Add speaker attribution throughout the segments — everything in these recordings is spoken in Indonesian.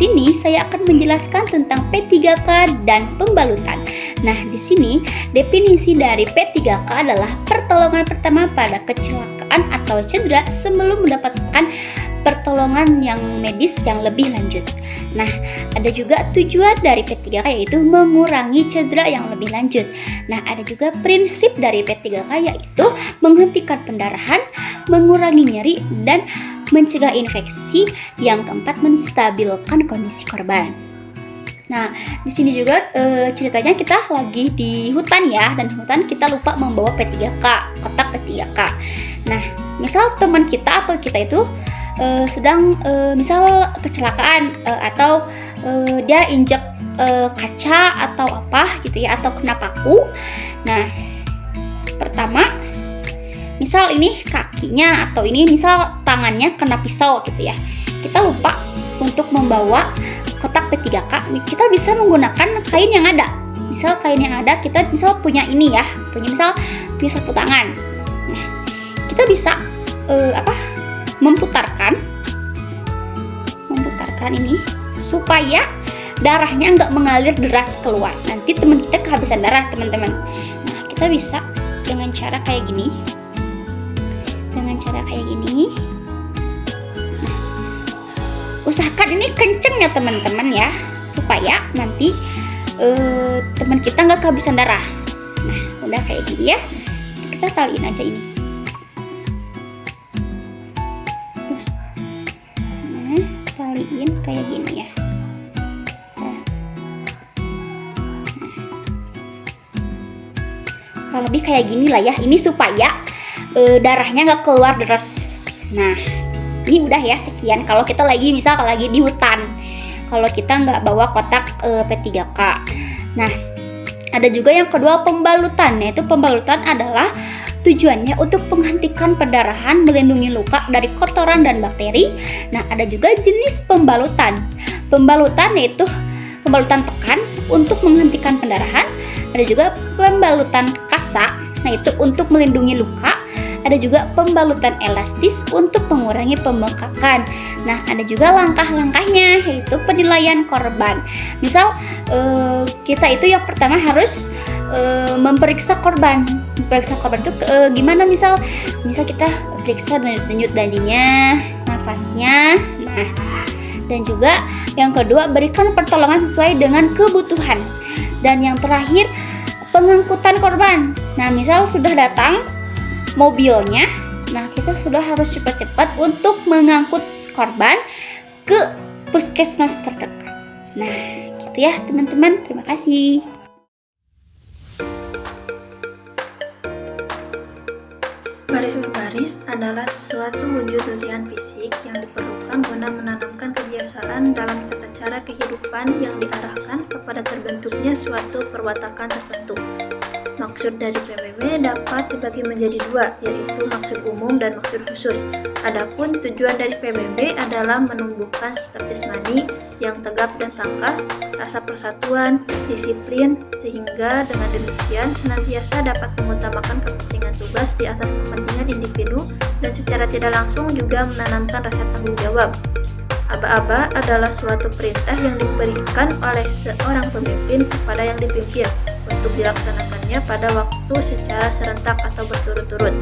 Speaker 1: sini saya akan menjelaskan tentang P3K dan pembalutan. Nah, di sini definisi dari P3K adalah pertolongan pertama pada kecelakaan atau cedera sebelum mendapatkan pertolongan yang medis yang lebih lanjut. Nah, ada juga tujuan dari P3K yaitu mengurangi cedera yang lebih lanjut. Nah, ada juga prinsip dari P3K yaitu menghentikan pendarahan, mengurangi nyeri, dan mencegah infeksi. Yang keempat, menstabilkan kondisi korban. Nah, di sini juga ceritanya kita lagi di hutan ya, dan di hutan kita lupa membawa P3K, kotak P3K. Nah, misal teman kita atau kita itu sedang misal kecelakaan atau dia injek kaca atau apa gitu ya, atau kena paku. Nah, pertama misal ini kakinya atau ini misal tangannya kena pisau gitu ya, kita lupa untuk membawa kotak P3K. Kita bisa menggunakan kain yang ada. Misal kain yang ada, kita misal punya ini ya, punya sapu tangan. Nah, kita bisa memputarkan ini supaya darahnya nggak mengalir deras keluar. Nanti teman kita kehabisan darah, teman-teman. Nah, kita bisa dengan cara kayak gini. Nah, usahakan ini kenceng ya teman-teman ya, supaya nanti teman kita nggak kehabisan darah. Nah, udah kayak gini ya, kita taliin aja ini. Nah, taliin kayak gini ya. Kalau lebih kayak gini lah ya, ini supaya darahnya nggak keluar deras. Nah, ini udah ya, sekian kalau kita lagi di hutan, kalau kita nggak bawa kotak P3K. Nah, ada juga yang kedua, pembalutan. Yaitu pembalutan adalah tujuannya untuk menghentikan pendarahan, melindungi luka dari kotoran dan bakteri. Nah, ada juga jenis pembalutan. Pembalutan yaitu pembalutan tekan untuk menghentikan pendarahan. Ada juga pembalutan kasa, nah itu untuk melindungi luka. Ada juga pembalutan elastis untuk mengurangi pembengkakan. Nah, ada juga langkah-langkahnya, yaitu penilaian korban. Misal kita itu yang pertama harus memeriksa korban. Memeriksa korban itu gimana? Misal kita periksa denyut nadinya, nafasnya. Nah, dan juga yang kedua, berikan pertolongan sesuai dengan kebutuhan. Dan yang terakhir, pengangkutan korban. Nah, misal sudah datang mobilnya, nah kita sudah harus cepat-cepat untuk mengangkut korban ke puskesmas terdekat. Nah, gitu ya teman-teman, terima kasih.
Speaker 2: Baris berbaris adalah suatu wujud latihan fisik yang diperlukan guna menanamkan kebiasaan dalam tata cara kehidupan yang diarahkan kepada terbentuknya suatu perwatakan tertentu. Maksud dari PBB dapat dibagi menjadi dua, yaitu maksud umum dan maksud khusus. Adapun tujuan dari PBB adalah menumbuhkan sikap jasmani yang tegap dan tangkas, rasa persatuan, disiplin, sehingga dengan demikian senantiasa dapat mengutamakan kepentingan tugas di atas kepentingan individu dan secara tidak langsung juga menanamkan rasa tanggung jawab. Aba-aba adalah suatu perintah yang diberikan oleh seorang pemimpin kepada yang dipimpin untuk dilaksanakannya pada waktu secara serentak atau berturut-turut.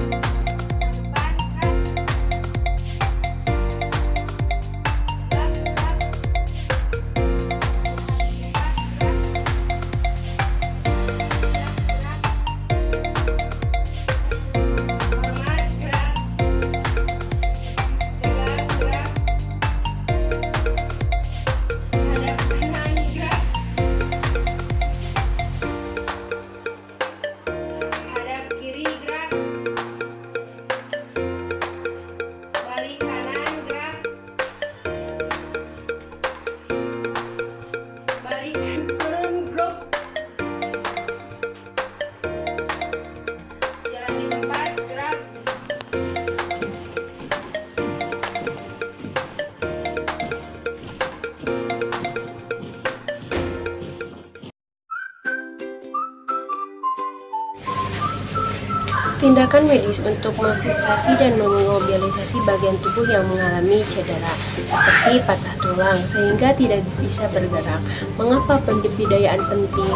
Speaker 3: Tindakan medis untuk memfiksasi dan memobilisasi bagian tubuh yang mengalami cedera, seperti patah tulang, sehingga tidak bisa bergerak. Mengapa pemberdayaan penting?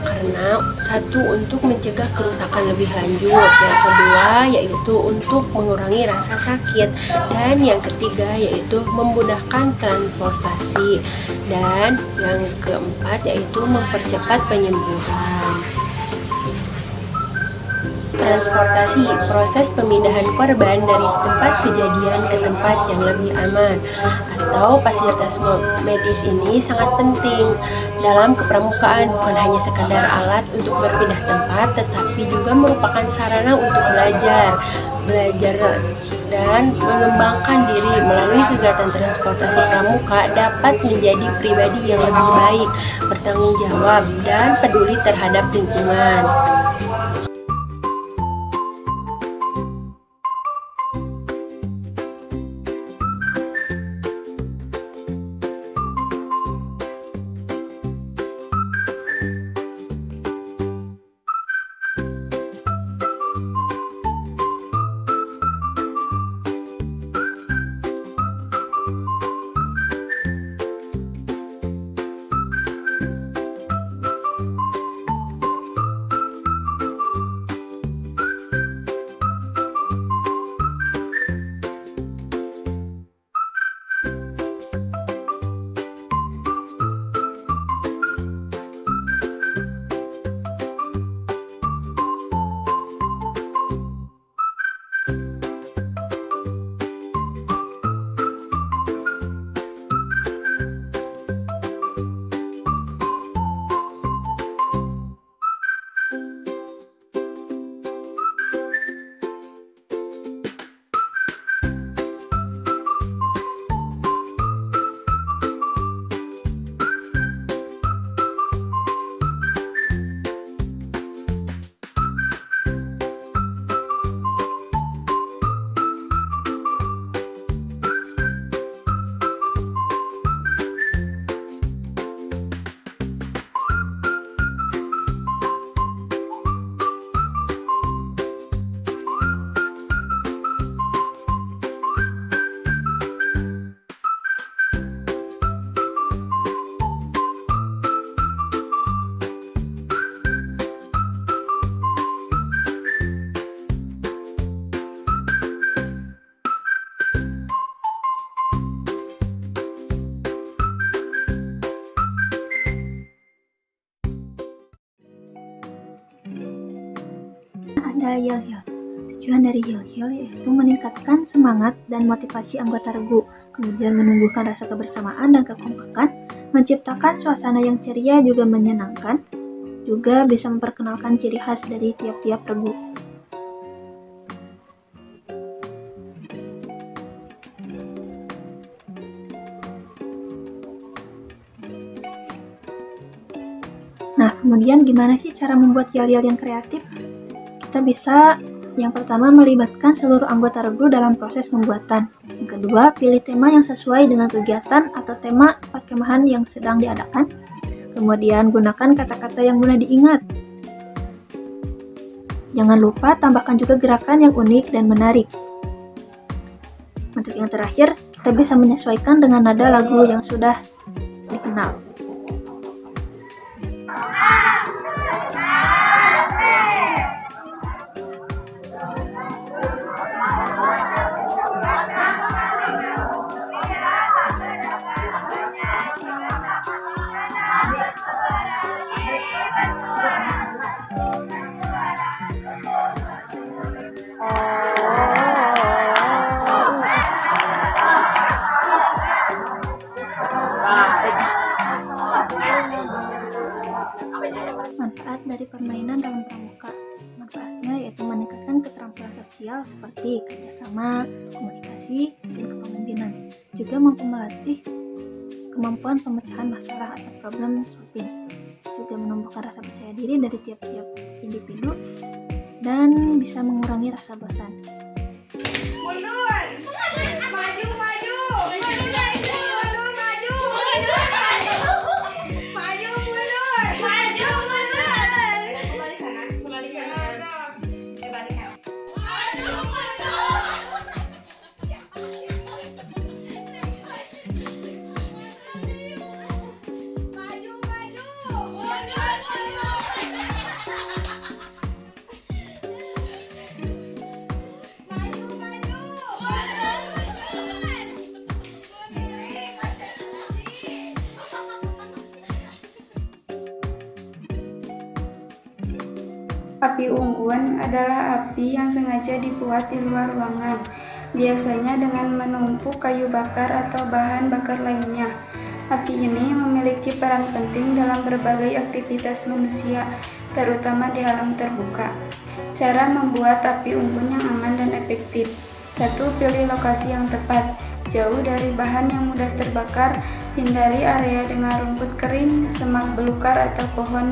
Speaker 3: Karena satu, untuk mencegah kerusakan lebih lanjut. Yang kedua, yaitu untuk mengurangi rasa sakit. Dan yang ketiga, yaitu memudahkan transportasi. Dan yang keempat, yaitu mempercepat penyembuhan. Transportasi, proses pemindahan korban dari tempat kejadian ke tempat yang lebih aman atau fasilitas medis ini sangat penting dalam kepramukaan, bukan hanya sekadar alat untuk berpindah tempat, tetapi juga merupakan sarana untuk belajar dan mengembangkan diri. Melalui kegiatan transportasi, pramuka dapat menjadi pribadi yang lebih baik, bertanggung jawab, dan peduli terhadap lingkungan.
Speaker 2: Ada yel-yel. Tujuan dari yel-yel yaitu meningkatkan semangat dan motivasi anggota regu, kemudian menumbuhkan rasa kebersamaan dan kekompakan, menciptakan suasana yang ceria juga menyenangkan, juga bisa memperkenalkan ciri khas dari tiap-tiap regu. Nah, kemudian gimana sih cara membuat yel-yel yang kreatif? Kita bisa yang pertama melibatkan seluruh anggota regu dalam proses pembuatan. Yang kedua, pilih tema yang sesuai dengan kegiatan atau tema perkemahan yang sedang diadakan. Kemudian gunakan kata-kata yang mudah diingat. Jangan lupa tambahkan juga gerakan yang unik dan menarik. Untuk yang terakhir, kita bisa menyesuaikan dengan nada lagu yang sudah dikenal. Manfaat dari permainan dalam pramuka. Manfaatnya yaitu meningkatkan keterampilan sosial seperti kerjasama, komunikasi, dan kepemimpinan. Juga mampu melatih kemampuan pemecahan masalah atau problem solving. Juga menumbuhkan rasa percaya diri dari tiap-tiap individu dan bisa mengurangi rasa bosan.
Speaker 4: Api unggun adalah api yang sengaja dibuat di luar ruangan, biasanya dengan menumpuk kayu bakar atau bahan bakar lainnya. Api ini memiliki peran penting dalam berbagai aktivitas manusia, terutama di alam terbuka. Cara membuat api unggun yang aman dan efektif. 1. Pilih lokasi yang tepat. Jauh dari bahan yang mudah terbakar, hindari area dengan rumput kering, semak belukar atau pohon.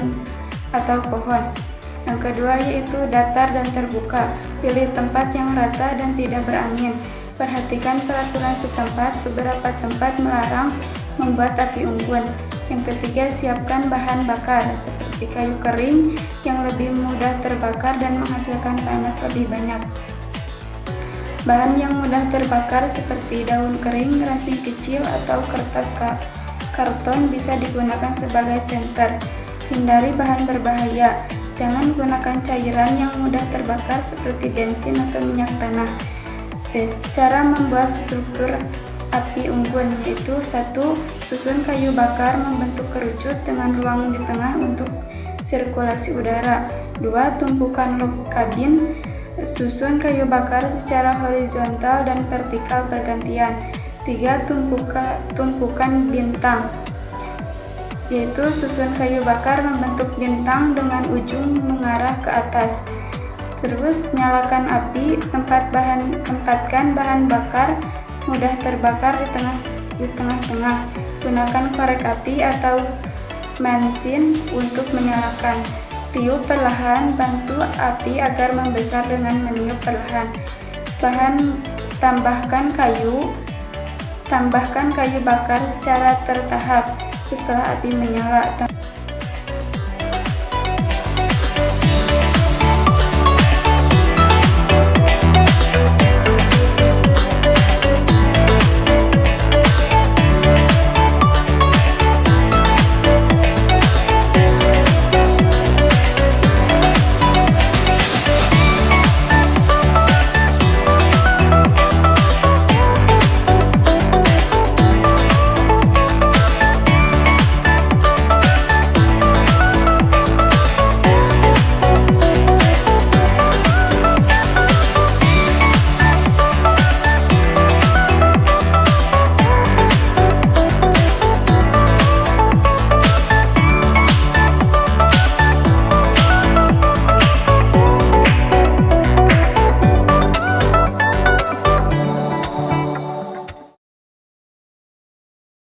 Speaker 4: Yang kedua yaitu datar dan terbuka. Pilih tempat yang rata dan tidak berangin. Perhatikan peraturan setempat, beberapa tempat melarang membuat api unggun. Yang ketiga, siapkan bahan bakar seperti kayu kering yang lebih mudah terbakar dan menghasilkan panas lebih banyak. Bahan yang mudah terbakar seperti daun kering, ranting kecil, atau kertas karton bisa digunakan sebagai senter. Hindari bahan berbahaya. Jangan gunakan cairan yang mudah terbakar seperti bensin atau minyak tanah. Cara membuat struktur api unggun yaitu 1. Susun kayu bakar membentuk kerucut dengan ruang di tengah untuk sirkulasi udara. 2. Tumpukan log kabin. Susun kayu bakar secara horizontal dan vertikal bergantian. 3. Tumpukan bintang, yaitu susun kayu bakar membentuk bintang dengan ujung mengarah ke atas. Terus nyalakan api, tempatkan bahan bakar mudah terbakar di tengah-tengah. Gunakan korek api atau mesin untuk menyalakan. Tiup perlahan, bantu api agar membesar dengan meniup perlahan. Tambahkan kayu bakar secara tertahap. Setelah api menyala,